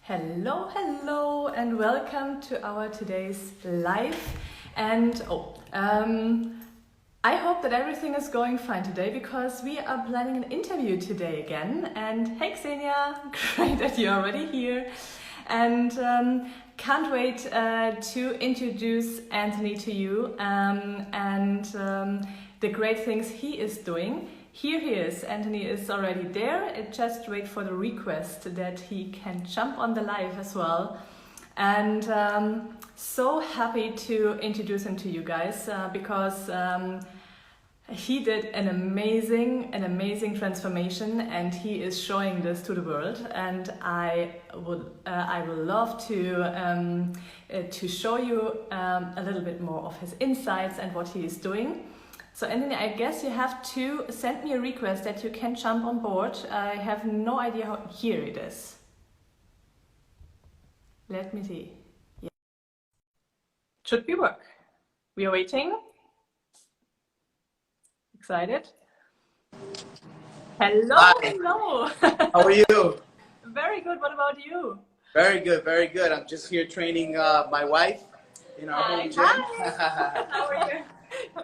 Hello, hello, and welcome to our today's live. And I hope that everything is going fine today because we are planning an interview today again. And hey, Xenia, great that you're already here. And can't wait to introduce Anthony to you and the great things he is doing. Here he is, Anthony is already there. Just wait for the request that he can jump on the live as well. And so happy to introduce him to you guys because he did an amazing transformation, and he is showing this to the world. And I will love to show you a little bit more of his insights and what he is doing. So Anthony, I guess you have to send me a request that you can jump on board. I have no idea how. Here it is. Let me see. Yeah. Should be work. We are waiting. Excited? Hello, Hi. hello. How are you? Very good. What about you? Very good, very good. I'm just here training my wife in our home gym. Hi. How are you?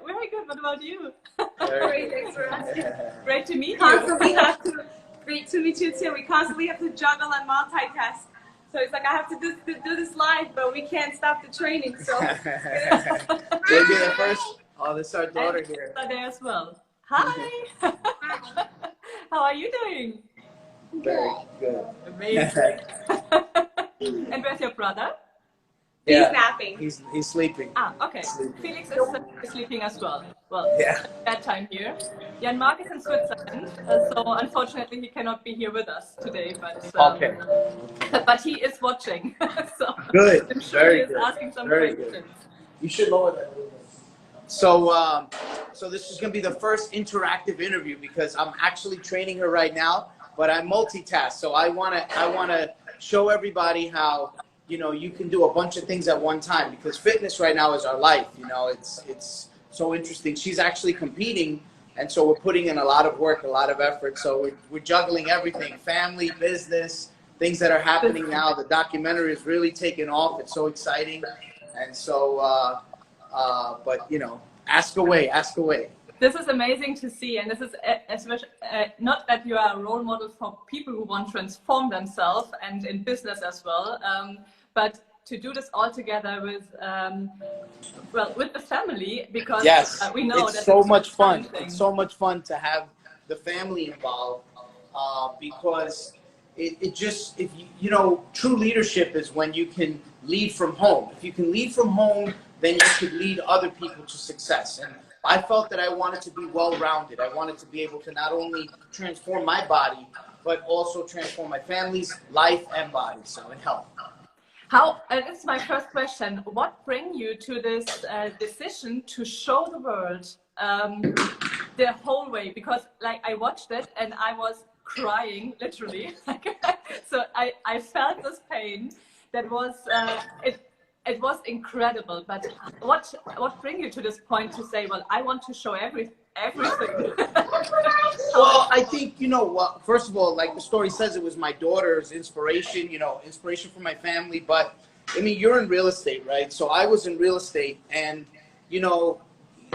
Very good. What about you? Great, thanks for asking. Great to meet you. Great to meet you too. We constantly have to juggle and multitask. So it's like I have to do this live, but we can't stop the training. So We'll be the first. Oh, this is our daughter here. There as well. Hi. How are you doing? Very good. Amazing. And where's your brother? he's napping. He's sleeping. Ah, okay. Sleeping. Felix is sleeping as well. Well, Yeah. that time here. Jan Mark is in Switzerland, so unfortunately he cannot be here with us today. But Okay. but he is watching. So Good. I'm sure Very he is good. asking some Very questions. good. You should lower that. So this is going to be the first interactive interview because I'm actually training her right now, but I multitask. So I want to show everybody how, you know, you can do a bunch of things at one time because fitness right now is our life. You know, it's so interesting. She's actually competing, and so we're putting in a lot of work, a lot of effort. So we're juggling everything: family, business, things that are happening now. The documentary is really taking off. It's so exciting, and so. But you know, ask away, ask away. This is amazing to see, and this is especially not that you are a role model for people who want to transform themselves and in business as well, but to do this all together with, well, with the family, because Yes, we know it's that so it's much fun. challenging. It's so much fun to have the family involved because it just, if you know, true leadership is when you can lead from home. If you can lead from home, then you could lead other people to success. And I felt that I wanted to be well-rounded. I wanted to be able to not only transform my body, but also transform my family's life and body, so in health. How, this is my first question, what bring you to this decision to show the world the whole way? Because like I watched it and I was crying, literally. So I felt this pain that was, it was incredible, but what bring you to this point to say, well, I want to show everything? Well, I think, you know, well, first of all, like the story says, it was my daughter's inspiration, you know, inspiration for my family. But I mean, you're in real estate, right? So I was in real estate, and, you know,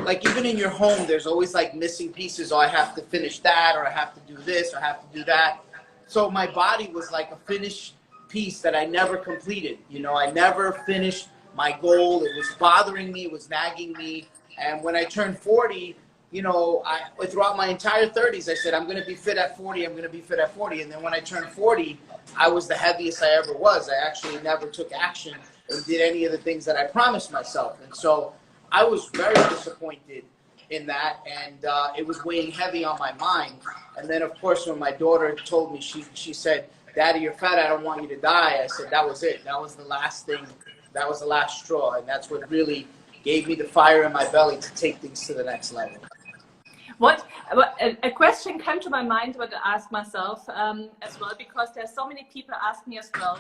like even in your home, there's always like missing pieces. Oh, I have to finish that, or I have to do this, or I have to do that. So my body was like a finished piece that I never completed. You know, I never finished my goal. It was bothering me, it was nagging me. And when I turned 40, you know, throughout my entire 30s, I said, I'm going to be fit at 40, I'm going to be fit at 40. And then when I turned 40, I was the heaviest I ever was. I actually never took action and did any of the things that I promised myself. And so I was very disappointed in that, and it was weighing heavy on my mind. And then, of course, when my daughter told me, she said, Daddy, you're fat, I don't want you to die. I said, that was it. That was the last thing. That was the last straw. And that's what really gave me the fire in my belly to take things to the next level. A question came to my mind what I ask myself as well, because there's so many people ask me as well,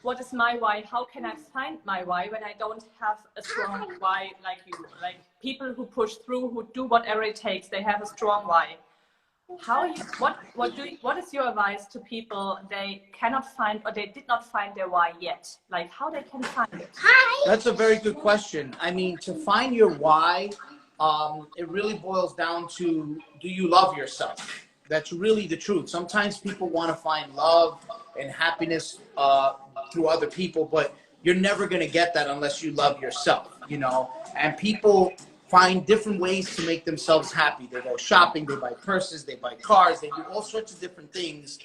what is my why? How can I find my why when I don't have a strong why like you? Like people who push through, who do whatever it takes, they have a strong why. what is your advice to people they cannot find or they did not find their why yet? Like how they can find it? That's a very good question. I mean, to find your why, it really boils down to, do you love yourself? That's really the truth. Sometimes people want to find love and happiness through other people, but you're never going to get that unless you love yourself, you know? And people find different ways to make themselves happy. They go shopping, they buy purses, they buy cars, they do all sorts of different things,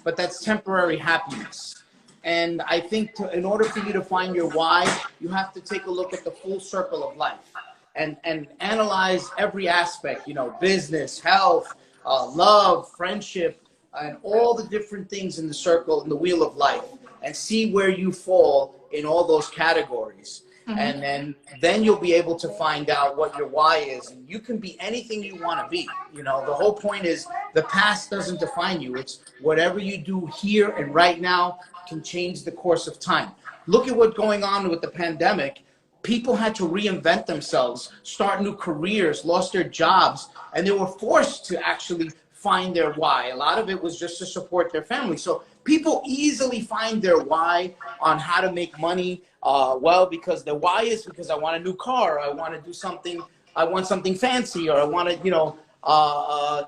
but that's temporary happiness. And I think in order for you to find your why, you have to take a look at the full circle of life and analyze every aspect, you know, business, health, love, friendship, and all the different things in the circle, in the wheel of life, and see where you fall in all those categories. Mm-hmm. And then you'll be able to find out what your why is. And you can be anything you want to be. You know, the whole point is the past doesn't define you. It's whatever you do here and right now can change the course of time. Look at what's going on with the pandemic. People had to reinvent themselves, start new careers, lost their jobs, and they were forced to actually find their why. A lot of it was just to support their family. So people easily find their why on how to make money. Well, because the why is because I want a new car, I want to do something, I want something fancy, or I want to, you know,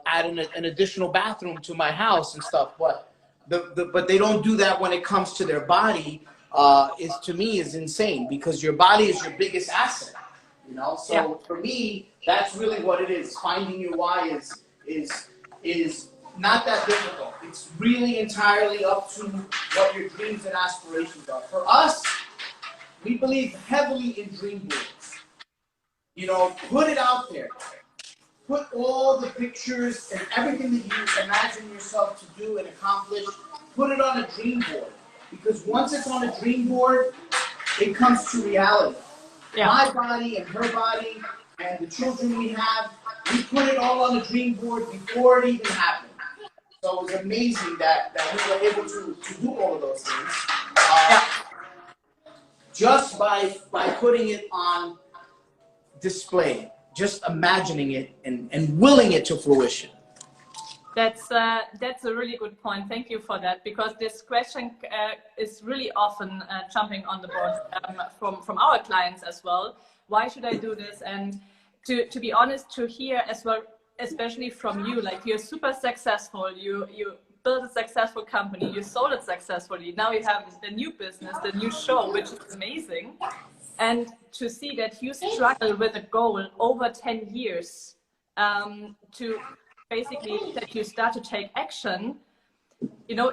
add an additional bathroom to my house and stuff. But but they don't do that when it comes to their body. To me is insane, because your body is your biggest asset, you know. So yeah. For me, that's really what it is. Finding your why is not that difficult. It's really entirely up to what your dreams and aspirations are. For us, we believe heavily in dream boards. You know, put it out there. Put all the pictures and everything that you imagine yourself to do and accomplish, put it on a dream board. Because once it's on a dream board, it comes to reality. Yeah. My body and her body and the children we have, we put it all on a dream board before it even happened. So it was amazing that we were able to do all of those things. Just by putting it on display, just imagining it and willing it to fruition. That's a really good point. Thank you for that, because this question is really often jumping on the board from our clients as well. Why should I do this? And to be honest, to hear as well, especially from you, like you're super successful, you built a successful company, you sold it successfully, now you have the new business, the new show, which is amazing. And to see that you struggle with a goal over 10 years, to basically that you start to take action, you know,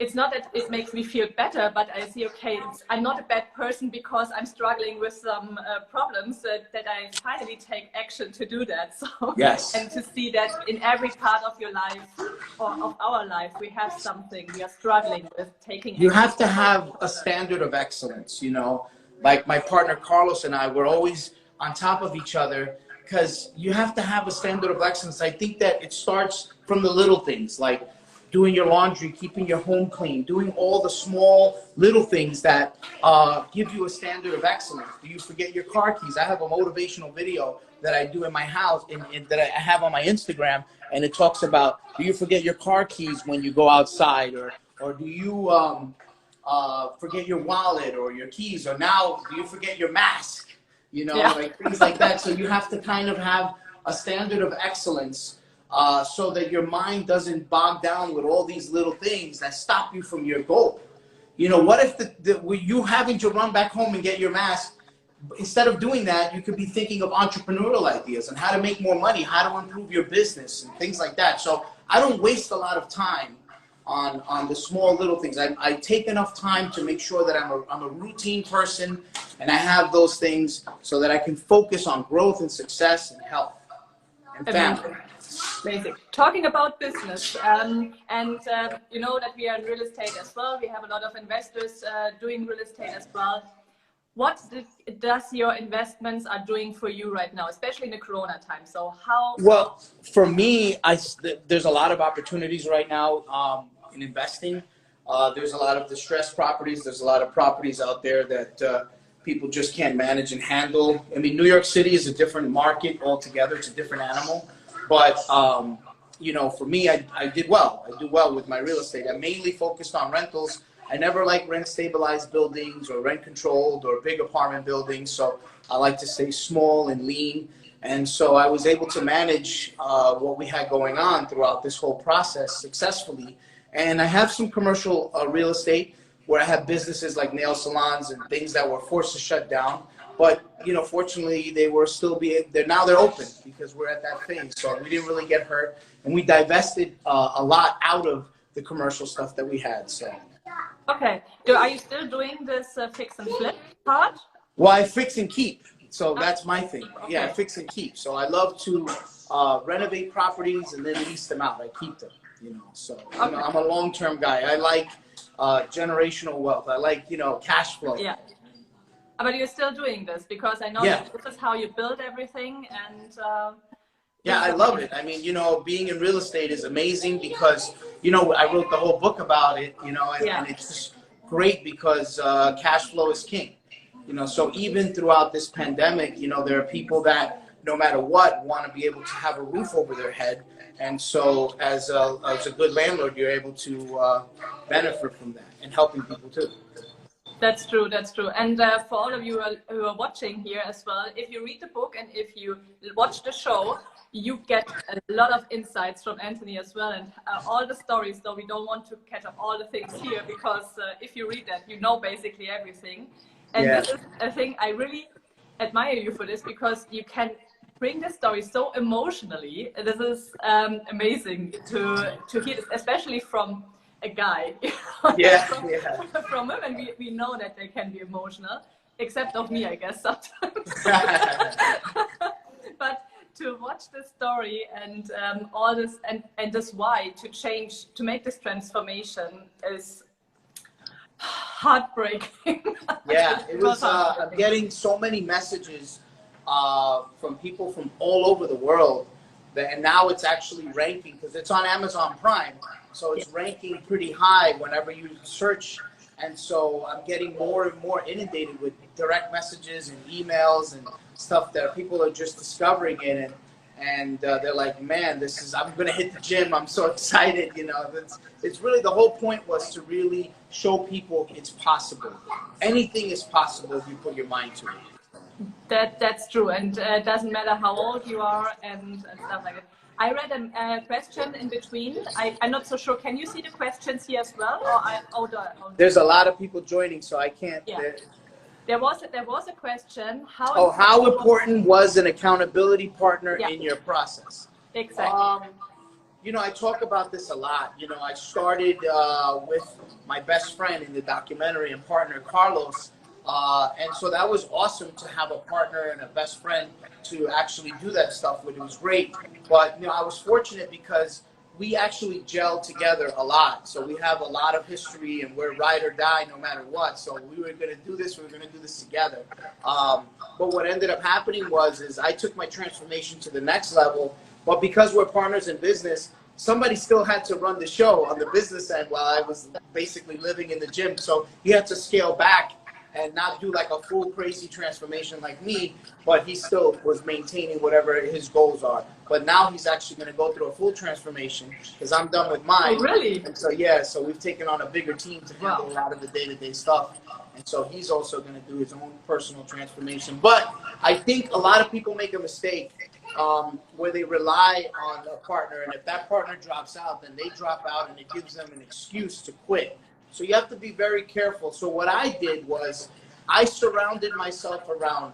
it's not that it makes me feel better, but I see, okay, I'm not a bad person because I'm struggling with some problems, that I finally take action to do that. So, yes. And to see that in every part of your life or of our life, we have something we are struggling with taking action. You have to have a standard of excellence, you know, like my partner Carlos and I, we're always on top of each other, because you have to have a standard of excellence. I think that it starts from the little things, like doing your laundry, keeping your home clean, doing all the small little things that give you a standard of excellence. Do you forget your car keys? I have a motivational video that I do in my house that I have on my Instagram, and it talks about, do you forget your car keys when you go outside, or do you forget your wallet or your keys, or now do you forget your mask? You know, yeah. Like things like that. So you have to kind of have a standard of excellence so that your mind doesn't bog down with all these little things that stop you from your goal. You know, what if you having to run back home and get your mask, instead of doing that, you could be thinking of entrepreneurial ideas and how to make more money, how to improve your business and things like that. So I don't waste a lot of time on the small little things. I take enough time to make sure that I'm a routine person, and I have those things so that I can focus on growth and success and health and family. Amazing. Talking about business, you know that we are in real estate as well. We have a lot of investors doing real estate as well. What does your investments are doing for you right now, especially in the Corona time? So how? Well, for me, there's a lot of opportunities right now in investing. There's a lot of distressed properties. There's a lot of properties out there that people just can't manage and handle. I mean, New York City is a different market altogether. It's a different animal. But you know, for me, I did well. I do well with my real estate. I mainly focused on rentals. I never like rent stabilized buildings or rent controlled or big apartment buildings. So I like to stay small and lean. And so I was able to manage what we had going on throughout this whole process successfully. And I have some commercial real estate where I have businesses like nail salons and things that were forced to shut down. But, you know, fortunately, they were still now they're open because we're at that phase. So we didn't really get hurt. And we divested a lot out of the commercial stuff that we had. So. Okay. Are you still doing this fix and flip part? Well, I fix and keep. So that's my thing. Okay. Yeah, I fix and keep. So I love to renovate properties and then lease them out. I keep them, you know. So you know, I'm a long-term guy. I like generational wealth. I like, you know, cash flow. Yeah. But you're still doing this because I know that this is how you build everything and yeah, I love it. I mean, you know, being in real estate is amazing because, you know, I wrote the whole book about it, you know, and it's just great because cash flow is king. You know, so even throughout this pandemic, you know, there are people that no matter what want to be able to have a roof over their head. And so as a good landlord, you're able to benefit from that and helping people too. That's true. That's true. And for all of you who are watching here as well, if you read the book and if you watch the show, you get a lot of insights from Anthony as well, and all the stories. Though we don't want to catch up all the things here because if you read that, you know basically everything. And this is a thing I really admire you for this because you can bring the story so emotionally. This is amazing to hear this, especially from a guy. From women, we know that they can be emotional, except of me, I guess, sometimes. But to watch this story and all this and this why to make this transformation is heartbreaking. Yeah, it was. I'm getting so many messages from people from all over the world, and now it's actually ranking because it's on Amazon Prime, so it's ranking pretty high whenever you search. And so I'm getting more and more inundated with direct messages and emails and stuff that people are just discovering it, and they're like, man, I'm gonna hit the gym. I'm so excited, you know. It's really, the whole point was to really show people it's possible. Anything is possible if you put your mind to it. That's true, and it doesn't matter how old you are and stuff like that. I read a question in between. I'm not so sure. Can you see the questions here as well? Or There's a lot of people joining, so I can't. Yeah. There was a question. How important was an accountability partner in your process? Exactly. You know, I talk about this a lot. You know, I started with my best friend in the documentary and partner, Carlos. And so that was awesome to have a partner and a best friend to actually do that stuff with. It was great. But, you know, I was fortunate because we actually gelled together a lot. So we have a lot of history and we're ride or die no matter what. So we were going to do this. We were going to do this together. But what ended up happening is I took my transformation to the next level. But because we're partners in business, somebody still had to run the show on the business end while I was basically living in the gym. So he had to scale back and not do like a full crazy transformation like me, but he still was maintaining whatever his goals are. But now he's actually going to go through a full transformation because I'm done with mine. Oh, really? And so, yeah, so we've taken on a bigger team to handle a lot of the day-to-day stuff. And so he's also going to do his own personal transformation. But I think a lot of people make a mistake where they rely on a partner. And if that partner drops out, then they drop out and it gives them an excuse to quit. So you have to be very careful. So what I did was I surrounded myself around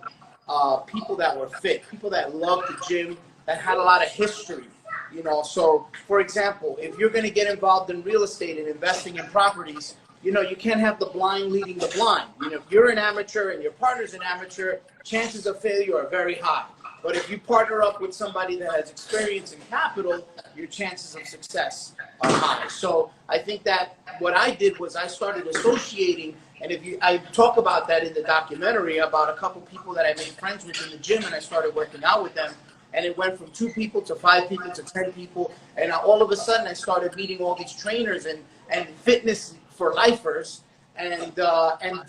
people that were fit, people that loved the gym, that had a lot of history. You know, so for example, if you're going to get involved in real estate and investing in properties, you know, you can't have the blind leading the blind. You know, if you're an amateur and your partner's an amateur, chances of failure are very high. But if you partner up with somebody that has experience and capital, your chances of success are high. So I think that what I did was I started associating, and I talk about that in the documentary about a couple people that I made friends with in the gym, and I started working out with them. And it went from 2 people to 5 people to 10 people. And all of a sudden I started meeting all these trainers and fitness for lifers. And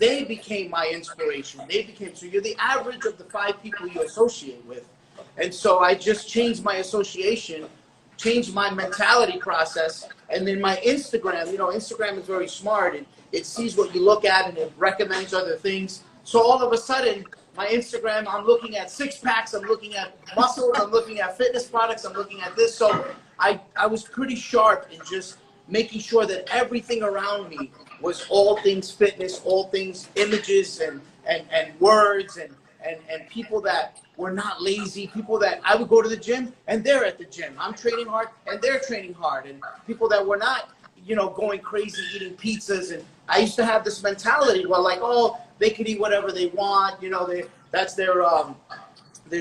they became my inspiration. So you're the average of the 5 people you associate with. And so I just changed my association changed my mentality process. And then my Instagram, you know, Instagram is very smart, and it sees what you look at and it recommends other things. So all of a sudden, my Instagram, I'm looking at six packs, I'm looking at muscles, I'm looking at fitness products, I'm looking at this. So I was pretty sharp in just making sure that everything around me was all things fitness, all things images and words and people that were not lazy, people that I would go to the gym and they're at the gym. I'm training hard and they're training hard, and people that were not, you know, going crazy eating pizzas. And I used to have this mentality where like, oh, they could eat whatever they want, you know, that's their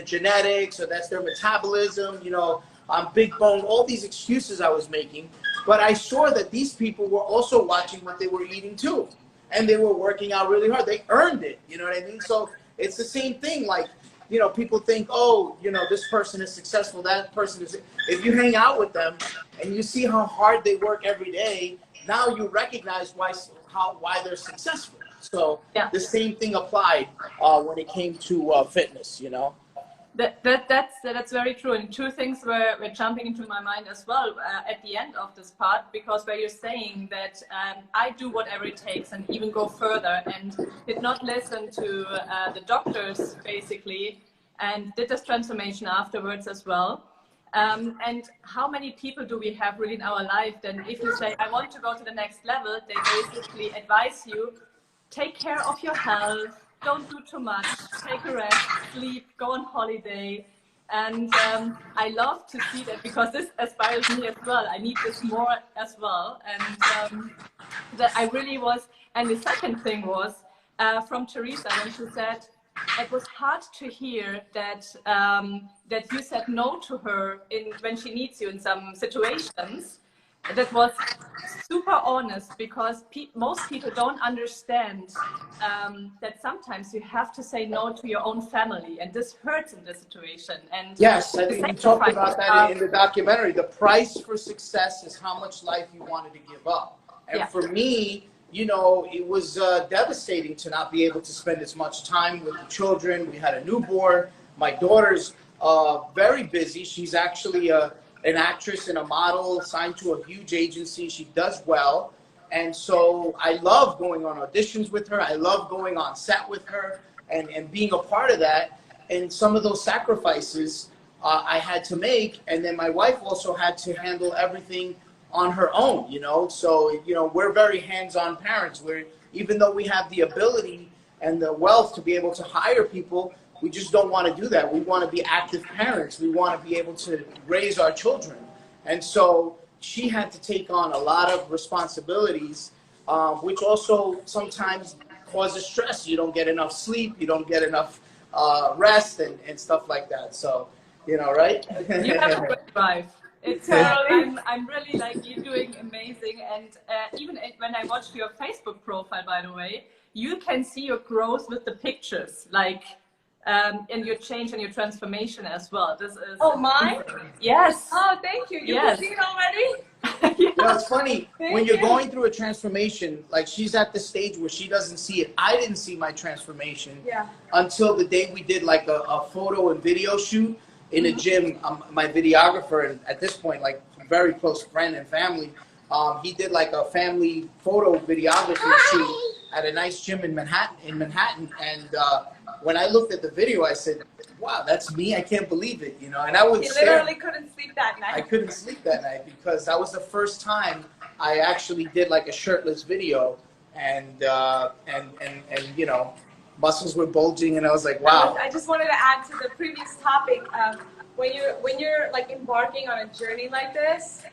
genetics, or that's their metabolism, you know, I'm big bone, all these excuses I was making. But I saw that these people were also watching what they were eating too. And they were working out really hard. They earned it, you know what I mean? So it's the same thing. Like, you know, people think, oh, you know, this person is successful, that person is. If you hang out with them and you see how hard they work every day, now you recognize why they're successful. So yeah, the same thing applied when it came to fitness, you know. That's very true. And two things were jumping into my mind as well at the end of this part, because where you're saying that I do whatever it takes and even go further, and did not listen to the doctors basically, and did this transformation afterwards as well. And how many people do we have really in our life? Then if you say, I want to go to the next level, they basically advise you, take care of your health, don't do too much, take a rest, sleep, go on holiday. And I love to see that, because this inspires me as well. I need this more as well. And that I really was. And the second thing was from Teresa, when she said, it was hard to hear that that you said no to her when she needs you in some situations. That was super honest, because most people don't understand that sometimes you have to say no to your own family, and this hurts in this situation. And yes, I think we talked about that in the documentary. The price for success is how much life you wanted to give up. And yeah, for me, you know, it was devastating to not be able to spend as much time with the children. We had a newborn. My daughter's very busy. She's actually an actress and a model signed to a huge agency. She does well. And so I love going on auditions with her. I love going on set with her and being a part of that. And some of those sacrifices I had to make. And then my wife also had to handle everything on her own, you know. So, you know, we're very hands-on parents. Even though we have the ability and the wealth to be able to hire people, we just don't want to do that. We want to be active parents. We want to be able to raise our children. And so she had to take on a lot of responsibilities, which also sometimes causes stress. You don't get enough sleep. You don't get enough rest and stuff like that. So, you know, right? You have a great drive. It's I'm really like, you're doing amazing. And even when I watched your Facebook profile, by the way, you can see your growth with the pictures, like, and your change and your transformation as well. This is mine? Yes. Oh, thank you. You can see it already? You know, it's funny, when you're going through a transformation, like she's at the stage where she doesn't see it. I didn't see my transformation until the day we did like a photo and video shoot in a gym. My videographer, and at this point, like a very close friend and family, he did like a family photo videography shoot at a nice gym in Manhattan. And when I looked at the video, I said, wow, that's me. I can't believe it, you know. And I would literally couldn't sleep that night. I couldn't sleep that night because that was the first time I actually did like a shirtless video, and you know, muscles were bulging, and I was like, wow. I just wanted to add to the previous topic. When you're like embarking on a journey like this,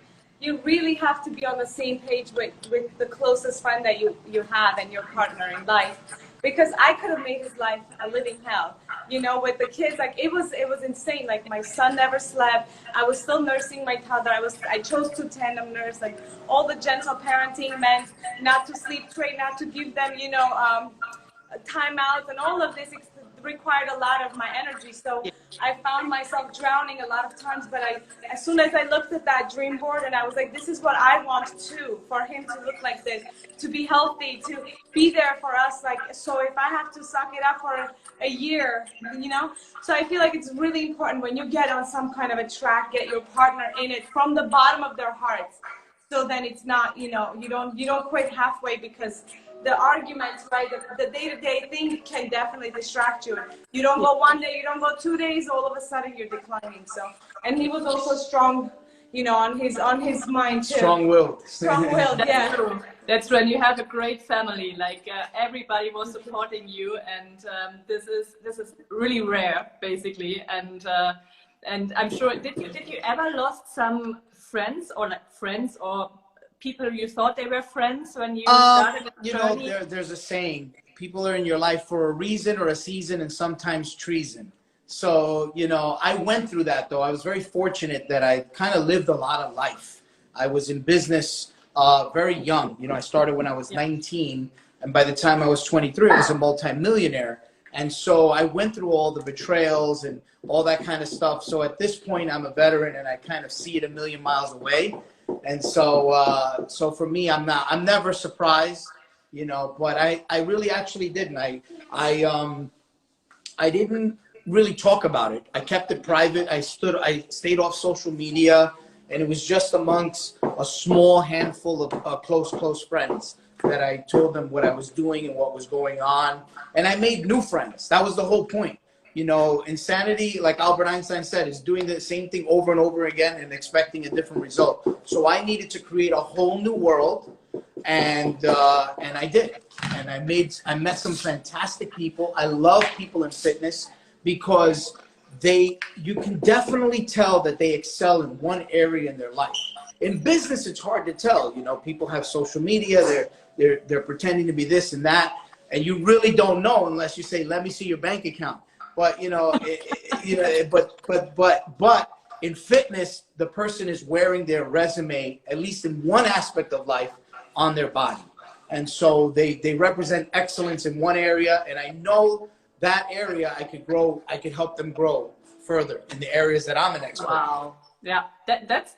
you really have to be on the same page with the closest friend that you have and your partner in life. Because I could have made his life a living hell, you know, with the kids. Like it was insane. Like my son never slept. I was still nursing my toddler. I chose to tandem nurse. Like all the gentle parenting meant not to sleep train, not to give them, you know, timeouts, and all of this required a lot of my energy. So I found myself drowning a lot of times, but as soon as I looked at that dream board and I was like, this is what I want too, for him to look like this, to be healthy, to be there for us. Like, so if I have to suck it up for a year, you know? So I feel like it's really important when you get on some kind of a track, get your partner in it from the bottom of their hearts. So then it's not, you know, you don't quit halfway, because the arguments, right, the day-to-day thing can definitely distract you. You don't go one day, you don't go 2 days, all of a sudden you're declining. So, and he was also strong, you know, on his mind too. Strong-willed. Strong-willed, yeah. True. That's true. And you have a great family. Like everybody was supporting you, and this is really rare, basically. And I'm sure, did you ever lost some friends or people you thought they were friends when you started the journey? You know, there's a saying: people are in your life for a reason or a season, and sometimes treason. So, you know, I went through that, though. I was very fortunate that I kind of lived a lot of life. I was in business very young. You know, I started when I was 19, and by the time I was 23, I was a multimillionaire. And so I went through all the betrayals and all that kind of stuff. So at this point, I'm a veteran, and I kind of see it a million miles away. And so, so for me, I'm never surprised, you know, but I really actually didn't. I didn't really talk about it. I kept it private. I stayed off social media, and it was just amongst a small handful of close friends that I told them what I was doing and what was going on. And I made new friends. That was the whole point. You know, insanity, like Albert Einstein said, is doing the same thing over and over again and expecting a different result. So I needed to create a whole new world, and I did. And I met some fantastic people. I love people in fitness because you can definitely tell that they excel in one area in their life. In business, it's hard to tell. You know, people have social media. They're pretending to be this and that, and you really don't know unless you say, "Let me see your bank account." But you know, but in fitness, the person is wearing their resume, at least in one aspect of life, on their body, and so they represent excellence in one area, and I know that area I could help them grow further in the areas that I'm an expert. Wow, yeah, that's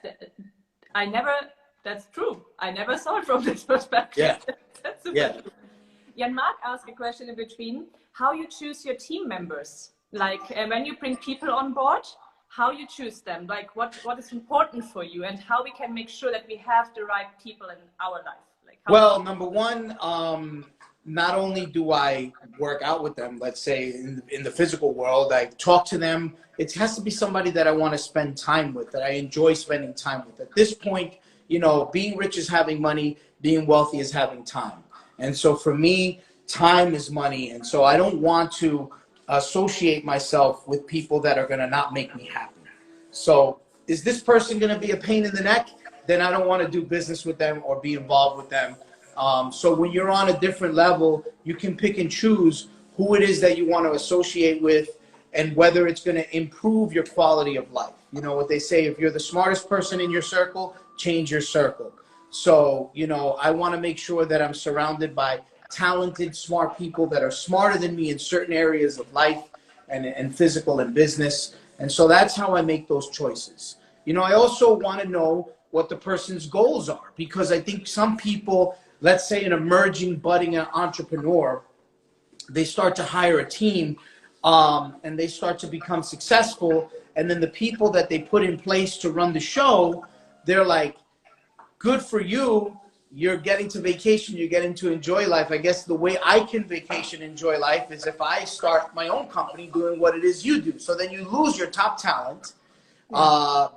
true. I never saw it from this perspective. Yeah, That's super true. Jan Mark asked a question in between: how you choose your team members? Like when you bring people on board, how you choose them? Like what is important for you, and how we can make sure that we have the right people in our life? Like well, number one, not only do I work out with them, let's say in the physical world, I talk to them. It has to be somebody that I want to spend time with, that I enjoy spending time with. At this point, you know, being rich is having money, being wealthy is having time. And so for me, time is money. And so I don't want to associate myself with people that are going to not make me happy. So is this person going to be a pain in the neck? Then I don't want to do business with them or be involved with them. So when you're on a different level, you can pick and choose who it is that you want to associate with and whether it's going to improve your quality of life. You know what they say, if you're the smartest person in your circle, change your circle. So, you know, I want to make sure that I'm surrounded by talented, smart people that are smarter than me in certain areas of life and physical and business. And so that's how I make those choices. You know, I also want to know what the person's goals are, because I think some people, let's say an emerging, budding entrepreneur, they start to hire a team and they start to become successful. And then the people that they put in place to run the show, they're like, good for you. You're getting to vacation. You're getting to enjoy life. I guess the way I can vacation, enjoy life is if I start my own company doing what it is you do. So then you lose your top talent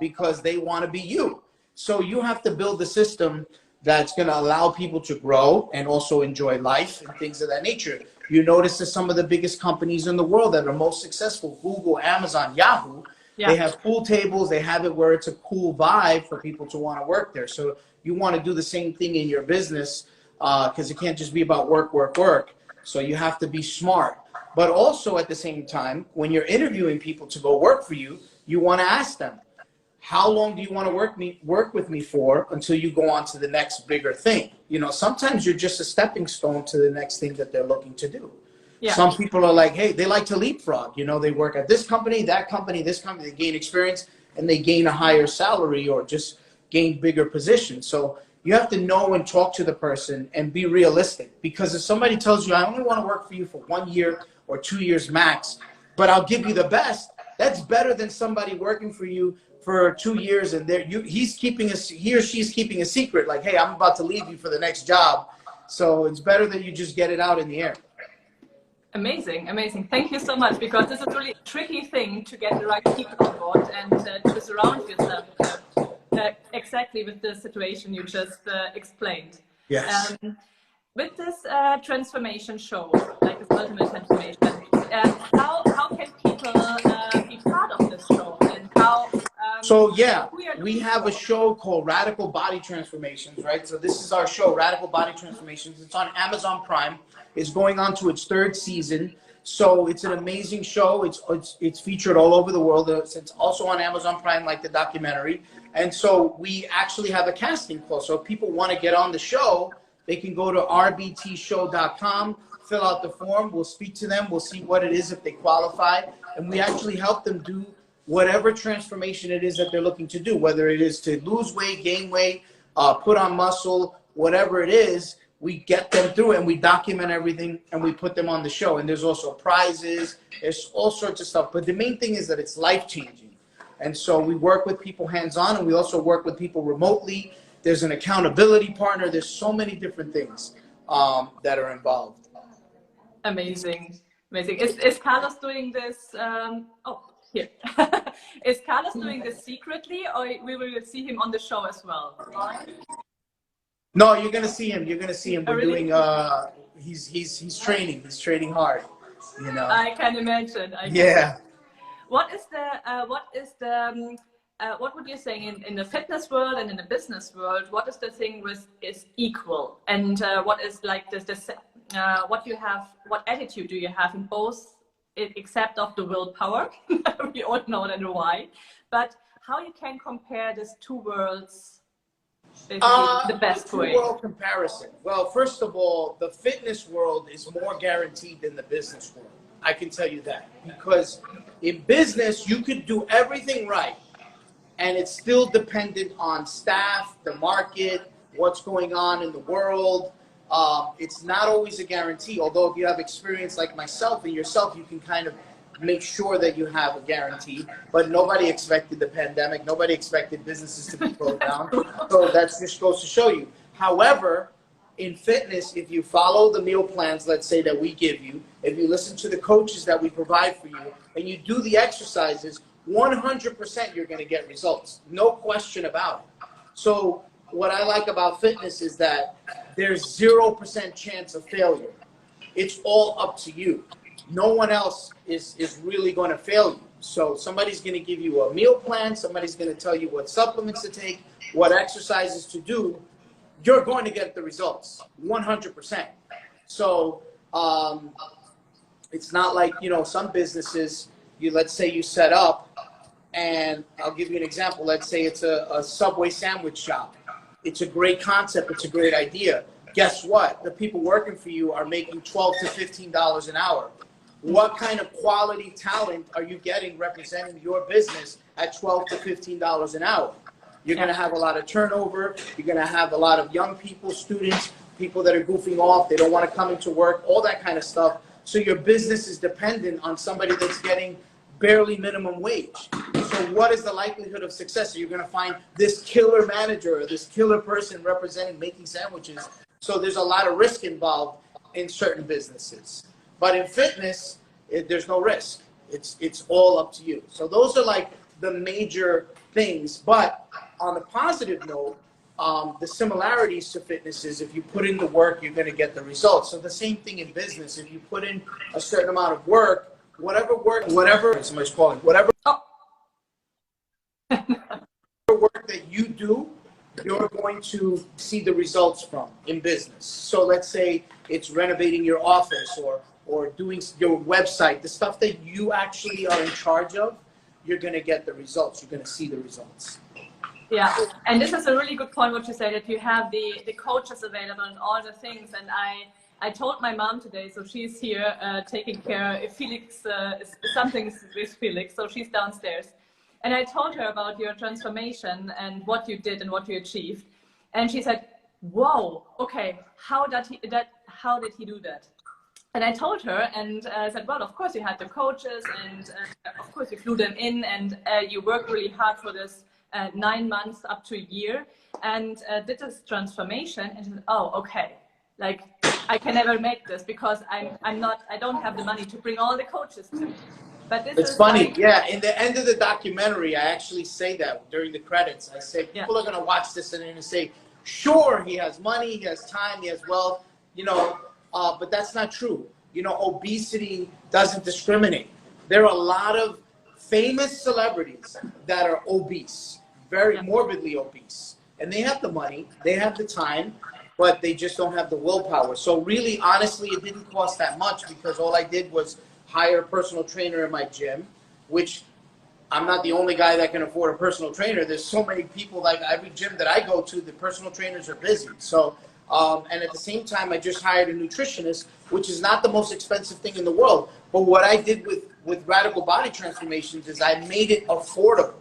because they want to be you. So you have to build a system that's going to allow people to grow and also enjoy life and things of that nature. You notice that some of the biggest companies in the world that are most successful, Google, Amazon, Yahoo, they have pool tables. They have it where it's a cool vibe for people to want to work there. So you want to do the same thing in your business because it can't just be about work, work, work. So you have to be smart. But also at the same time, when you're interviewing people to go work for you, you want to ask them, how long do you want to work with me for until you go on to the next bigger thing? You know, sometimes you're just a stepping stone to the next thing that they're looking to do. Yeah. Some people are like, hey, they like to leapfrog. You know, they work at this company, that company, this company, they gain experience and they gain a higher salary or just gain bigger positions. So you have to know and talk to the person and be realistic, because if somebody tells you, I only want to work for you for 1 year or 2 years max, but I'll give you the best, that's better than somebody working for you for 2 years and he or she's keeping a secret, like, hey, I'm about to leave you for the next job. So it's better that you just get it out in the air. Amazing, amazing. Thank you so much, because this is really a tricky thing to get the right people on board and to surround yourself exactly with the situation you just explained. Yes. With this transformation show, like this ultimate transformation, how can people be part of this show, and how? So yeah, we have a show called Radical Body Transformations, right? So this is our show, Radical Body Transformations. It's on Amazon Prime. It's going on to its 3rd season. So it's an amazing show. It's featured all over the world. It's also on Amazon Prime, like the documentary. And so we actually have a casting call. So if people want to get on the show, they can go to rbtshow.com, fill out the form. We'll speak to them. We'll see what it is if they qualify. And we actually help them do whatever transformation it is that they're looking to do, whether it is to lose weight, gain weight, put on muscle, whatever it is. We get them through it and we document everything and we put them on the show. And there's also prizes, there's all sorts of stuff. But the main thing is that it's life-changing. And so we work with people hands-on, and we also work with people remotely. There's an accountability partner. There's so many different things that are involved. Amazing, amazing. Is Carlos doing this? Here. Is Carlos doing this secretly, or we will see him on the show as well? No, you're gonna see him. You're gonna see him. We're really? doing. He's training. He's training hard. You know. I can imagine. Yeah. What would you say in the fitness world and in the business world? What is the thing is equal, and what is like what attitude do you have in both, except of the willpower? We all know that why, but how you can compare these two worlds? The best way. World comparison. Well, first of all, the fitness world is more guaranteed than the business world. I can tell you that, because in business you could do everything right, and it's still dependent on staff, the market, what's going on in the world. It's not always a guarantee. Although if you have experience like myself and yourself, you can kind of make sure that you have a guarantee. But nobody expected the pandemic. Nobody expected businesses to be closed down. So that just goes to show you. However, in fitness, if you follow the meal plans, let's say, that we give you, if you listen to the coaches that we provide for you, and you do the exercises, 100% you're going to get results. No question about it. So what I like about fitness is that there's 0% chance of failure. It's all up to you. No one else is really going to fail you. So somebody's going to give you a meal plan. Somebody's going to tell you what supplements to take, what exercises to do. You're going to get the results, 100%. So it's not like, some businesses, let's say you set up, and I'll give you an example. Let's say it's a Subway sandwich shop. It's a great concept. It's a great idea. Guess what? The people working for you are making $12 to $15 an hour. What kind of quality talent are you getting representing your business at $12 to $15 an hour? You're going to have a lot of turnover. You're going to have a lot of young people, students, people that are goofing off. They don't want to come into work, all that kind of stuff. So your business is dependent on somebody that's getting barely minimum wage. So what is the likelihood of success? Are you going to find this killer manager or this killer person representing making sandwiches? So there's a lot of risk involved in certain businesses. But in fitness, there's no risk. It's all up to you. So those are like the major things. But on the positive note, the similarities to fitness is if you put in the work, you're going to get the results. So the same thing in business. If you put in a certain amount of work, whatever somebody's calling, whatever work that you do, you're going to see the results from in business. So let's say it's renovating your office or doing your website, the stuff that you actually are in charge of, you're going to get the results. You're going to see the results. Yeah, and this is a really good point what you said, that you have the coaches available and all the things. And I told my mom today, so she's here taking care. If Felix, something's with Felix, so she's downstairs. And I told her about your transformation and what you did and what you achieved. And she said, whoa, okay, how did he do that? And I told her, and I said, well, of course you had the coaches, and of course you flew them in, and you worked really hard for this 9 months up to a year, and did this transformation. And she said, oh, okay, like I can never make this because I don't have the money to bring all the coaches to me. But this it's funny, like, yeah. In the end of the documentary, I actually say that during the credits. I say people are going to watch this and they're going to say, sure, he has money, he has time, he has wealth, you know. But that's not true. You know, obesity doesn't discriminate. There are a lot of famous celebrities that are obese, very morbidly obese. And they have the money, they have the time, but they just don't have the willpower. So really, honestly, it didn't cost that much because all I did was hire a personal trainer in my gym, which I'm not the only guy that can afford a personal trainer. There's so many people, like every gym that I go to, the personal trainers are busy. So, and at the same time, I just hired a nutritionist, which is not the most expensive thing in the world. But what I did with Radical Body Transformations is I made it affordable.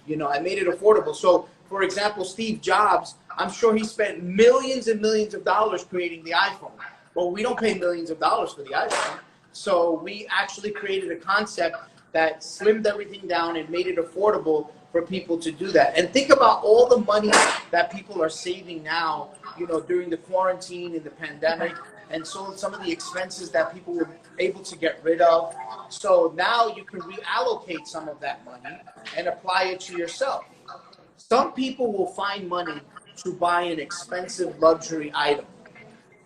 You know, I made it affordable. So, for example, Steve Jobs, I'm sure he spent millions and millions of dollars creating the iPhone. Well, we don't pay millions of dollars for the iPhone. So we actually created a concept that slimmed everything down and made it affordable for people to do that. And think about all the money that people are saving now, you know, during the quarantine and the pandemic. And so some of the expenses that people were able to get rid of. So now you can reallocate some of that money and apply it to yourself. Some people will find money to buy an expensive luxury item,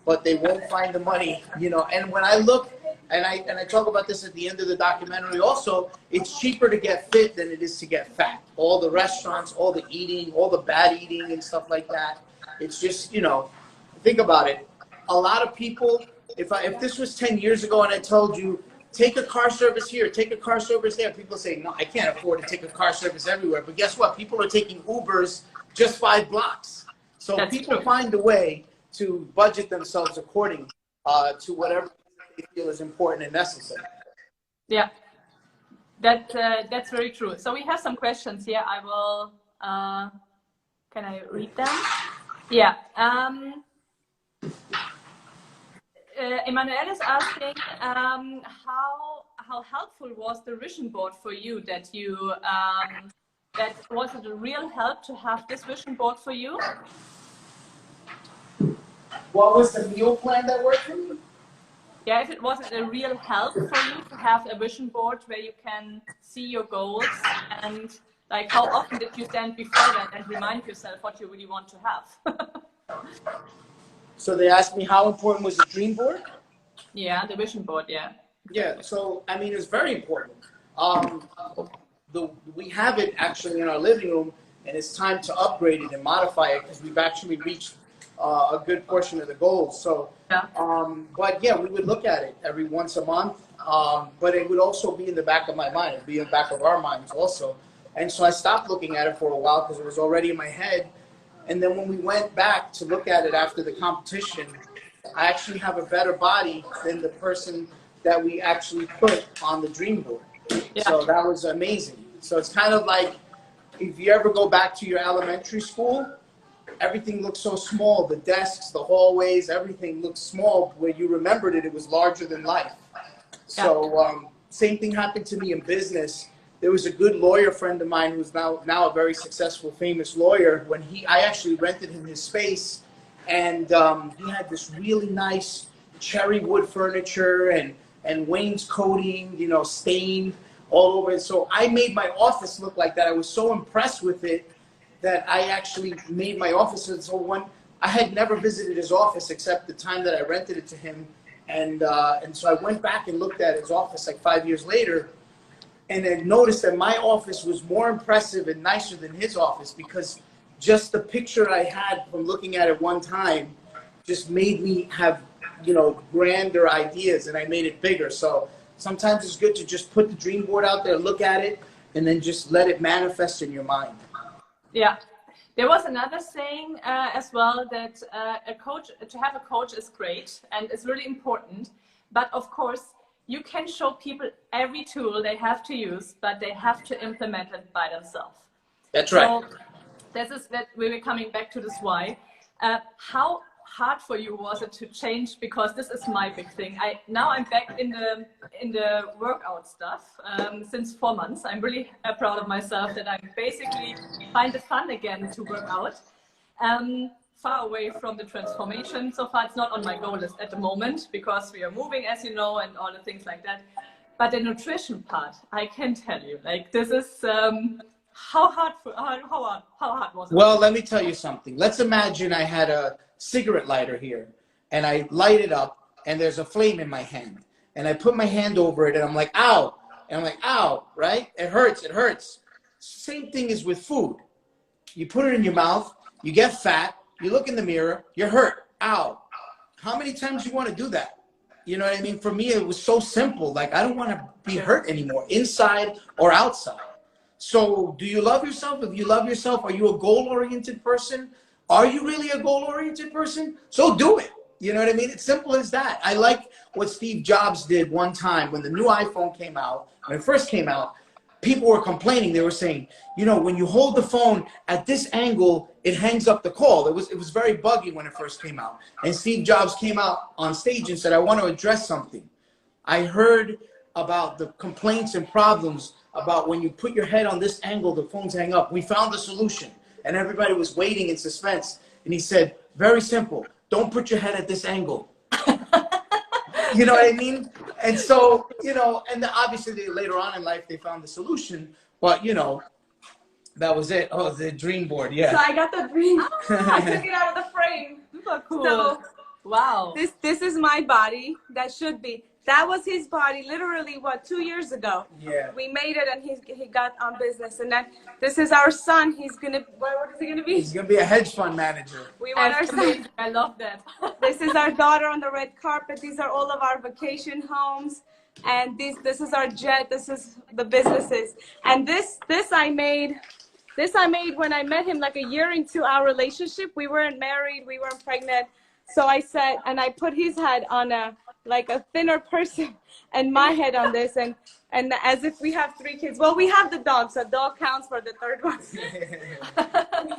but they won't find the money, you know. And when I look, and I talk about this at the end of the documentary also, it's cheaper to get fit than it is to get fat. All the restaurants, all the eating, all the bad eating and stuff like that. It's just, you know, think about it. A lot of people, if this was 10 years ago and I told you, take a car service here, take a car service there, people say, no, I can't afford to take a car service everywhere. But guess what? People are taking Ubers just 5 blocks. So that's people true. Find a way to budget themselves according to whatever they feel is important and necessary. Yeah, that's very true. So we have some questions here. I will, can I read them? Yeah. Emmanuel is asking, how helpful was the vision board for you? That you that was it a real help to have this vision board for you? What was the meal plan that worked for me? Yeah, if it wasn't a real help for you to have a vision board where you can see your goals, and like how often did you stand before that and remind yourself what you really want to have? So they asked me how important was the dream board? Yeah, the vision board, yeah. Yeah, so I mean, it's very important. We have it actually in our living room, and it's time to upgrade it and modify it because we've actually reached a good portion of the goals. So, yeah. But yeah, we would look at it every once a month, but it would also be in the back of my mind. It'd be in the back of our minds also. And so I stopped looking at it for a while because it was already in my head. And then when we went back to look at it after the competition, I actually have a better body than the person that we actually put on the dream board. Yeah. So that was amazing. So it's kind of like if you ever go back to your elementary school, everything looks so small. The desks, the hallways, everything looks small. Where you remembered it, it was larger than life. Yeah. So same thing happened to me in business. There was a good lawyer friend of mine who's now a very successful, famous lawyer. When I actually rented him his space, and he had this really nice cherry wood furniture and wainscoting, you know, stained all over it. So I made my office look like that. I was so impressed with it that I actually made my office. And so I had never visited his office except the time that I rented it to him, and so I went back and looked at his office like 5 years later. And I noticed that my office was more impressive and nicer than his office because just the picture I had from looking at it one time just made me have, you know, grander ideas, and I made it bigger. So sometimes it's good to just put the dream board out there, look at it, and then just let it manifest in your mind. Yeah, There was another saying as well that to have a coach is great and it's really important. But of course, you can show people every tool they have to use, but they have to implement it by themselves. That's right. So this is that we were coming back to this why. How hard for you was it to change? Because this is my big thing. Now I'm back in the workout stuff since 4 months. I'm really proud of myself that I basically find it fun again to work out. Far away from the transformation. So far, it's not on my goal list at the moment because we are moving, as you know, and all the things like that. But the nutrition part, I can tell you, like this is how hard was it? Well, let me tell you something. Let's imagine I had a cigarette lighter here, and I light it up, and there's a flame in my hand, and I put my hand over it, and I'm like, ow, and I'm like, ow, right? It hurts, it hurts. Same thing is with food. You put it in your mouth, you get fat. You look in the mirror, you're hurt. Ow. How many times you want to do that? You know what I mean? For me, it was so simple. Like, I don't want to be hurt anymore, inside or outside. So do you love yourself? If you love yourself, are you a goal-oriented person? Are you really a goal-oriented person? So do it. You know what I mean? It's simple as that. I like what Steve Jobs did one time when the new iPhone came out. When it first came out, people were complaining. They were saying, you know, when you hold the phone at this angle, it hangs up the call. It was very buggy when it first came out. And Steve Jobs came out on stage and said, I want to address something. I heard about the complaints and problems about when you put your head on this angle, the phones hang up. We found the solution. And everybody was waiting in suspense. And he said, very simple. Don't put your head at this angle. You know what I mean? And so, you know, and obviously later on in life, they found the solution. But, you know, that was it. Oh, the dream board. Yeah. So I got the dream. I took it out of the frame. Super cool. So wow. This is my body. That should be. That was his body literally, what, 2 years ago. Yeah. We made it and he got on business. And then this is our son. He's going to, what is he going to be? He's going to be a hedge fund manager. We want our son. I love that. This is our daughter on the red carpet. These are all of our vacation homes. And this is our jet. This is the businesses. And this I made when I met him like a year into our relationship. We weren't married. We weren't pregnant. So I said, and I put his head on like a thinner person and my head on this, and as if we have 3 kids. Well, we have the dog, so dog counts for the 3rd one.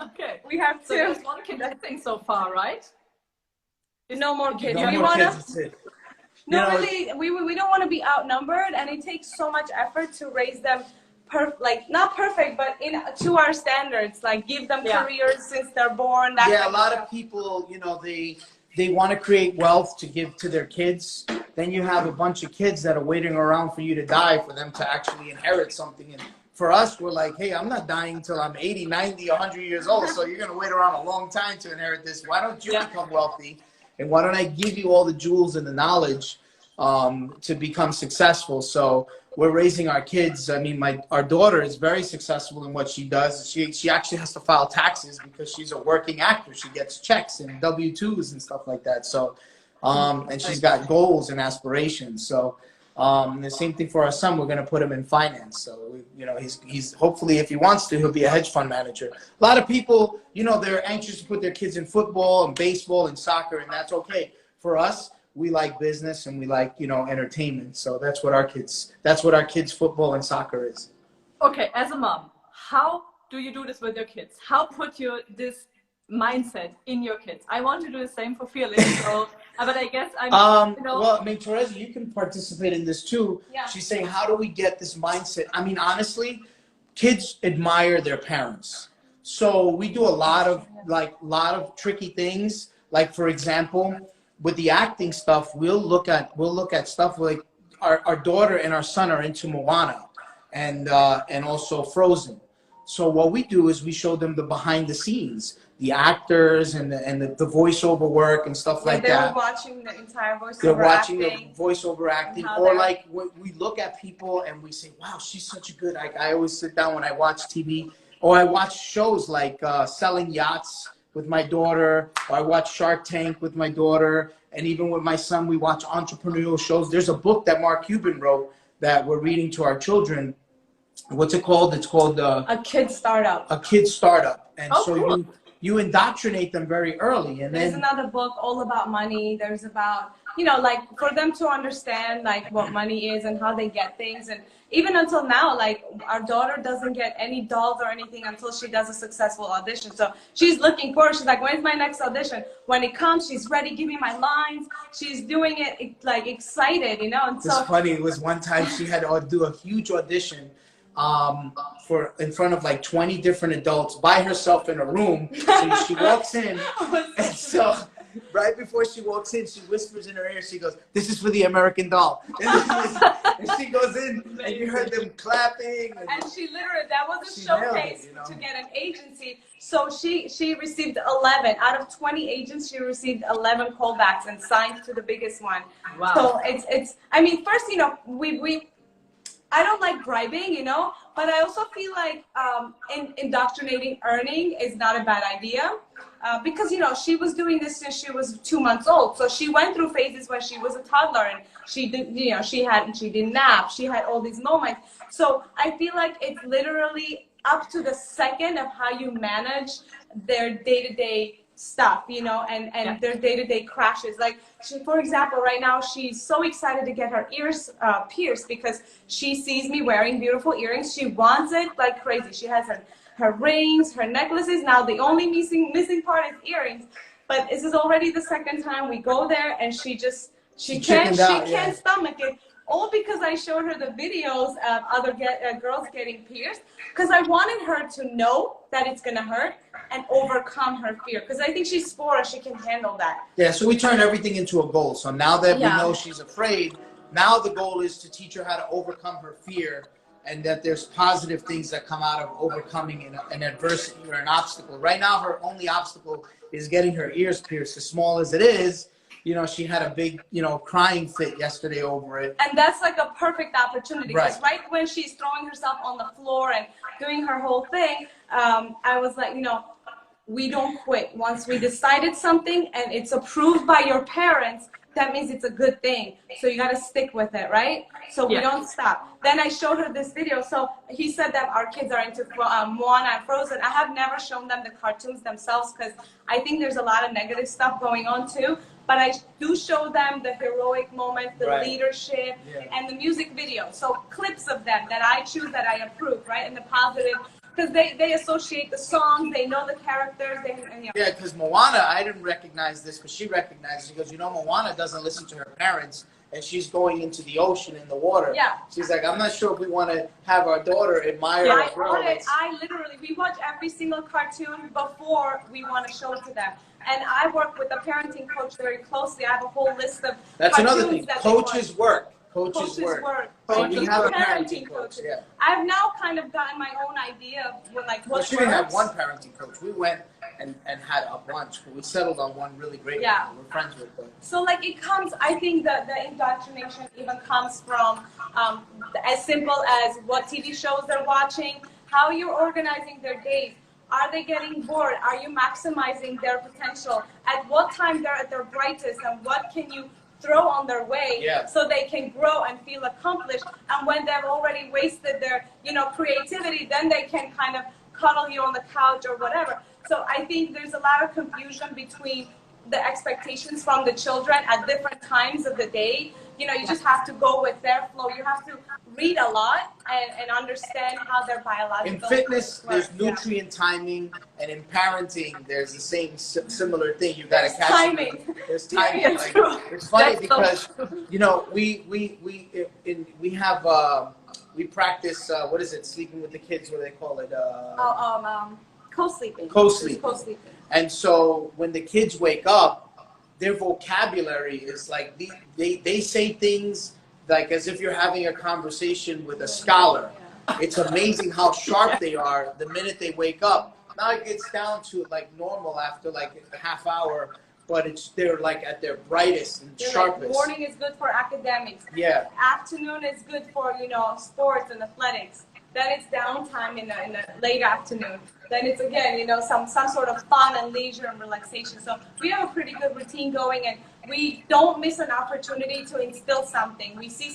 Okay. We have 2. So there's 1 kid, I think, so far, right? No more kids. No more kids, that's it. No, You know, really, we don't want to be outnumbered, and it takes so much effort to raise them, not perfect, but to our standards. Like give them careers since they're born. Yeah, a lot of people, you know, they want to create wealth to give to their kids. Then you have a bunch of kids that are waiting around for you to die for them to actually inherit something. And for us, we're like, hey, I'm not dying until I'm 80, 90, 100 years old. So you're going to wait around a long time to inherit this. Why don't you become wealthy? And why don't I give you all the jewels and the knowledge to become successful? So we're raising our kids. I mean, our daughter is very successful in what she does. She actually has to file taxes because she's a working actor. She gets checks and W-2s and stuff like that. So, and she's got goals and aspirations. So, the same thing for our son. We're going to put him in finance. So, you know, he's hopefully, if he wants to, he'll be a hedge fund manager. A lot of people, you know, they're anxious to put their kids in football and baseball and soccer, and that's okay. For us, we like business and we like, you know, entertainment. So that's what our kids' football and soccer is. Okay, as a mom, how do you do this with your kids? How put you this mindset in your kids? I want to do the same for Felix, so, but I guess I'm, you know. Well, I mean, Teresa, you can participate in this too. Yeah. She's saying, how do we get this mindset? I mean, honestly, kids admire their parents. So we do a lot of tricky things. Like, for example, with the acting stuff, we'll look at stuff like our daughter and our son are into Moana and also Frozen. So what we do is we show them the behind the scenes, the actors and the voiceover work and stuff like that. They're watching the entire voiceover acting. They're watching the voiceover acting, or like we look at people and we say, "Wow, she's such a good." I always sit down when I watch TV, or I watch shows like Selling Yachts with my daughter, or I watch Shark Tank with my daughter, and even with my son, we watch entrepreneurial shows. There's a book that Mark Cuban wrote that we're reading to our children, what's it called? It's called a kid startup. a kid startup, and Oh, so cool. you indoctrinate them very early, and There's then another book all about money. There's about, you know, like for them to understand like what money is and how they get things. And even until now, like our daughter doesn't get any dolls or anything until she does a successful audition. So she's looking forward. She's like, when's my next audition? When it comes, she's ready, give me my lines. She's doing it like excited, you know. And it's so funny. It was one time she had to do a huge audition for in front of like 20 different adults by herself in a room. So she walks in, and so right before she walks in, she whispers in her ear. She goes, "This is for the American Doll," and she goes in, and you heard them clapping. And she literally, that was a She nailed showcase it, you know? to get an agency. So she received 11 out of 20 agents. She received 11 callbacks and signed to the biggest one. Wow. So it's. I mean, first, you know, I don't like bribing, you know, but I also feel like indoctrinating earning is not a bad idea. Because, you know, she was doing this since she was 2 months old. So she went through phases when she was a toddler and she did, you know, she didn't nap. She had all these moments. So I feel like it's literally up to the second of how you manage their day-to-day stuff, you know, and their day-to-day crashes. Like, for example, right now she's so excited to get her ears pierced because she sees me wearing beautiful earrings. She wants it like crazy. She has her rings, her necklaces. Now the only missing part is earrings. But this is already the second time we go there, and she can't stomach it. All because I showed her the videos of other girls getting pierced, because I wanted her to know that it's gonna hurt and overcome her fear. Because I think she's 4, she can handle that. Yeah, so we turn everything into a goal. So now that we know she's afraid, now the goal is to teach her how to overcome her fear, and that there's positive things that come out of overcoming an adversity or an obstacle. Right now, her only obstacle is getting her ears pierced, as small as it is. You know, she had a big, you know, crying fit yesterday over it. And that's like a perfect opportunity, because right when she's throwing herself on the floor and doing her whole thing, I was like, you know, we don't quit. Once we decided something and it's approved by your parents, that means it's a good thing. So you got to stick with it, right? So we don't stop. Then I showed her this video. So he said that our kids are into Moana and Frozen. I have never shown them the cartoons themselves because I think there's a lot of negative stuff going on too. But I do show them the heroic moments, the leadership, and the music video. So clips of them that I choose, that I approve, right? And the positive, because they associate the songs, they know the characters. Yeah, because Moana, I didn't recognize this, but she recognized it. She goes, you know, Moana doesn't listen to her parents, and she's going into the ocean in the water. Yeah. She's like, I'm not sure if we want to have our daughter admire a girl. I literally, we watch every single cartoon before we want to show it to them. And I work with a parenting coach very closely. I have a whole list of That's another thing. Coaches work. Coaches work. So we have a parenting coach. Yeah. I've now kind of gotten my own idea of like what she didn't have one parenting coach. We went and had a bunch, but we settled on one really great one. We're friends with them. So like it comes, I think that the indoctrination even comes from as simple as what TV shows they're watching, how you're organizing their days. Are they getting bored? Are you maximizing their potential? At what time they're at their brightest, and what can you throw on their way so they can grow and feel accomplished? And when they've already wasted their, you know, creativity, then they can kind of cuddle you on the couch or whatever. So I think there's a lot of confusion between the expectations from the children at different times of the day. You know, you just have to go with their flow. You have to read a lot and understand how their biological. In fitness, there's nutrient timing, and in parenting, there's the same similar thing. You got to catch timing. There's timing. Like, it's funny because you know we practice what is it? Sleeping with the kids. What do they call it? Co-sleeping. Co-sleeping. And so when the kids wake up, their vocabulary is like they say things like as if you're having a conversation with a scholar. It's amazing how sharp they are the minute they wake up. Now it gets down to like normal after like a half hour, but they're like at their brightest and sharpest. Like morning is good for academics. Yeah. Afternoon is good for, you know, sports and athletics. Then it's downtime in the late afternoon. Then it's again, you know, some sort of fun and leisure and relaxation. So we have a pretty good routine going, and we don't miss an opportunity to instill something. We see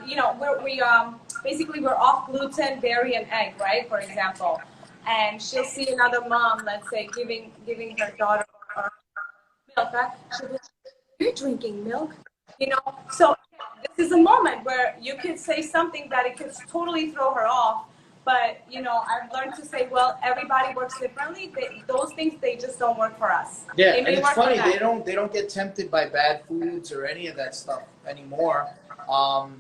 you know, we basically we're off gluten, dairy, and egg, right? For example, and she'll see another mom, let's say, giving her daughter milk. Right? She'll be like, "You're drinking milk," you know. So this is a moment where you could say something that it could totally throw her off. But, you know, I've learned to say, well, everybody works differently. Those things, they just don't work for us. Yeah, and it's funny, they don't get tempted by bad foods or any of that stuff anymore.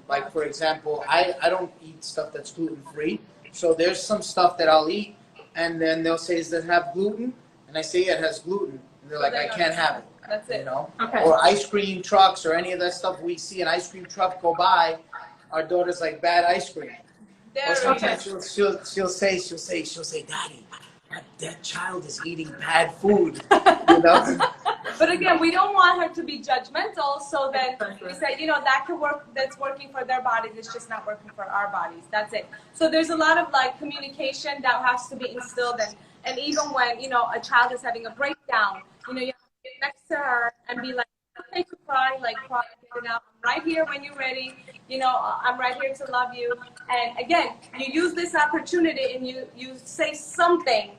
Like, for example, I don't eat stuff that's gluten-free. So there's some stuff that I'll eat, and then they'll say, does it have gluten? And I say, yeah, it has gluten. And they're like, I can't have it. That's it. You know? Okay. Or ice cream trucks or any of that stuff. We see an ice cream truck go by, our daughter's like, bad ice cream. Or sometimes she'll say, Daddy, that child is eating bad food. You know? But again, we don't want her to be judgmental. So then we say, you know, that could work. That's working for their bodies. It's just not working for our bodies. That's it. So there's a lot of like communication that has to be instilled, and even when, you know, a child is having a breakdown, you know, you have to get next to her and be like, okay to cry, like cry, get it out. I'm right here when you're ready. You know, I'm right here to love you. And again, you use this opportunity and you say something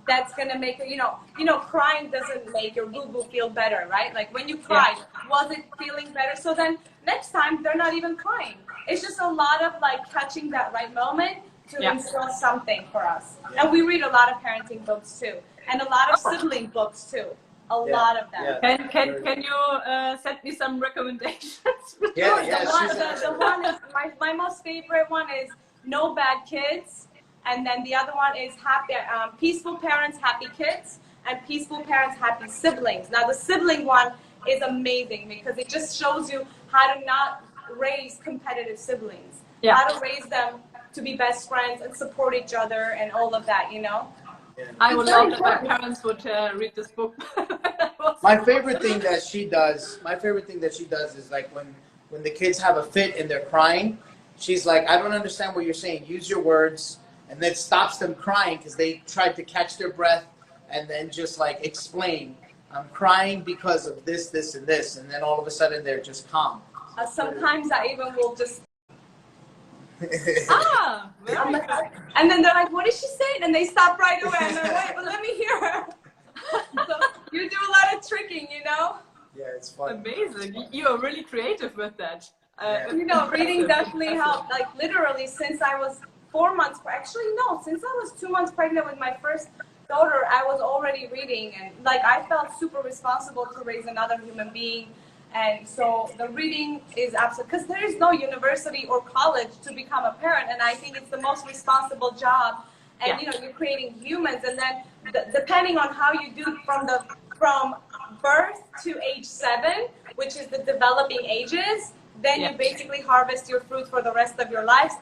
that's gonna make her, you know, crying doesn't make your boo-boo feel better, right? Like when you cried, was it feeling better? So then next time they're not even crying. It's just a lot of like catching that right moment to instill something for us. And we read a lot of parenting books too, and a lot of sibling books too. A lot of them. Can you send me some recommendations? The one is my most favorite one is No Bad Kids, and then the other one is Peaceful Parents, Happy Kids, and Peaceful Parents, Happy Siblings. Now the sibling one is amazing because it just shows you how to not raise competitive siblings, how to raise them to be best friends and support each other and all of that, you know. I would love that my parents would read this book. My favorite thing that she does is like when the kids have a fit and they're crying, she's like, I don't understand what you're saying. Use your words. And then stops them crying because they tried to catch their breath and then just like explain, I'm crying because of this, this, and this. And then all of a sudden they're just calm. Sometimes I even will just very good. and then they're like, what did she say? And they stop right away and they're like, wait, but let me hear her. So you do a lot of tricking, you know? Yeah, it's fun. Amazing. You are really creative with that. You know, reading definitely helped. Like literally since I was 4 months, since I was 2 months pregnant with my first daughter, I was already reading, and like I felt super responsible to raise another human being. And so the reading is absolute, because there is no university or college to become a parent, and I think it's the most responsible job. And you know, you're creating humans, and then depending on how you do from birth to age 7, which is the developing ages, then you basically harvest your fruit for the rest of your lives,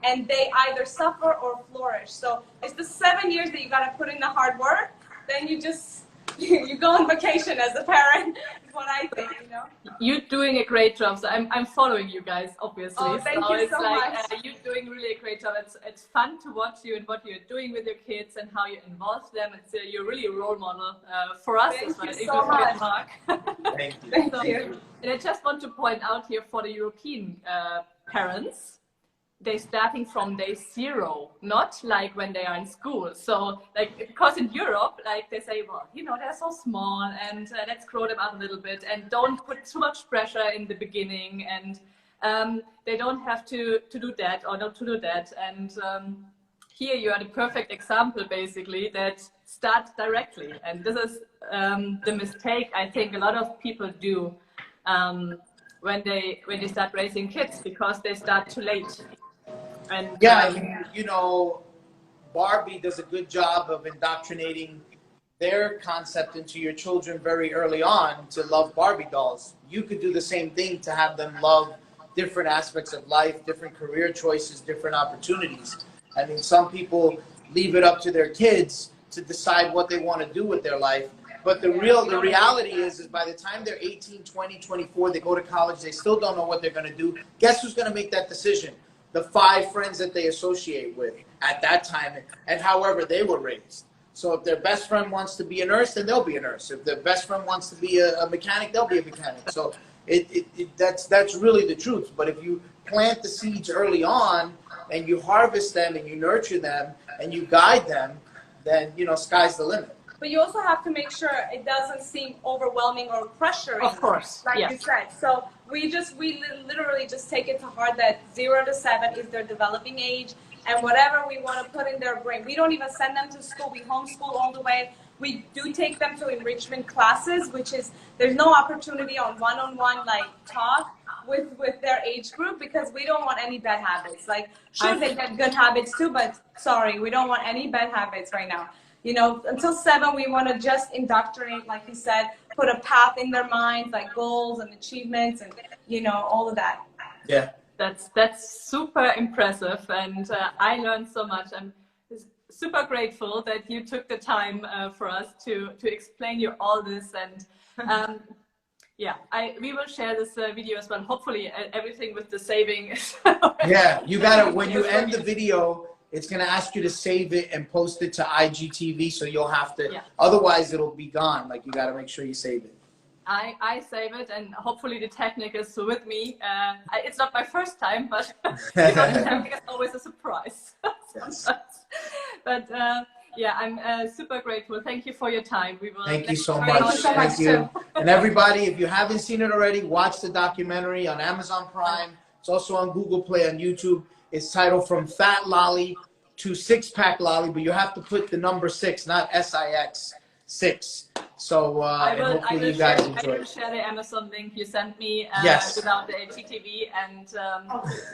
and they either suffer or flourish. So it's the 7 years that you got to put in the hard work. Then you just you go on vacation as a parent. Is what I think, you know. You're doing a great job. So I'm following you guys, obviously. Oh, thank you so much. You're doing really a great job. It's fun to watch you and what you're doing with your kids and how you involve them. It's you're really a role model for us as well. Thank you so much. Mark. Thank you. Thank you. And I just want to point out here for the European parents, they're starting from day 0, not like when they are in school. So like, because in Europe, like they say, well, you know, they're so small and let's grow them up a little bit and don't put too much pressure in the beginning, and they don't have to do that or not to do that. And here you are the perfect example, basically, that start directly. And this is the mistake I think a lot of people do when they start raising kids, because they start too late. And I mean, you know, Barbie does a good job of indoctrinating their concept into your children very early on to love Barbie dolls. You could do the same thing to have them love different aspects of life, different career choices, different opportunities. I mean, some people leave it up to their kids to decide what they want to do with their life. But the reality is by the time they're 18, 20, 24, they go to college, they still don't know what they're going to do. Guess who's going to make that decision? The 5 friends that they associate with at that time and however they were raised. So if their best friend wants to be a nurse, then they'll be a nurse. If their best friend wants to be a mechanic, they'll be a mechanic. So that's really the truth. But if you plant the seeds early on and you harvest them and you nurture them and you guide them, then, you know, sky's the limit. But you also have to make sure it doesn't seem overwhelming or pressuring. Of course, like you said. So we literally just take it to heart that 0 to 7 is their developing age, and whatever we want to put in their brain. We don't even send them to school. We homeschool all the way. We do take them to enrichment classes, which is, there's no opportunity on one-on-one like talk with their age group, because we don't want any bad habits. Like, sure, they get good habits too, but sorry, we don't want any bad habits right now. You know, until 7, we want to just indoctrinate, like you said, put a path in their minds, like goals and achievements and, you know, all of that. Yeah. That's super impressive, and I learned so much. I'm super grateful that you took the time for us to explain you all this, and yeah, we will share this video as well. Hopefully, everything with the saving. Yeah, you gotta, when you end the video, it's gonna ask you to save it and post it to IGTV, so you'll have to. Yeah. Otherwise, it'll be gone. Like, you gotta make sure you save it. I save it, and hopefully the technique is with me. It's not my first time, but you know, the technique is always a surprise. Yes. But yeah, I'm super grateful. Thank you for your time. We will. Thank you so much. Thank you. And everybody, if you haven't seen it already, watch the documentary on Amazon Prime. It's also on Google Play, on YouTube. It's titled From Fat Lolli to Six Pack Lolli, but you have to put the number 6, not SIX, 6. So hopefully you guys enjoy it. I will share the Amazon link you sent me yes. without the HTTV, and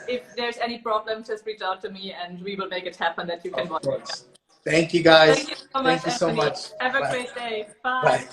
if there's any problem, just reach out to me and we will make it happen that you can watch it. Thank you guys. Thank you so much. Thank you so much. Have a Bye. great day. Bye. Bye.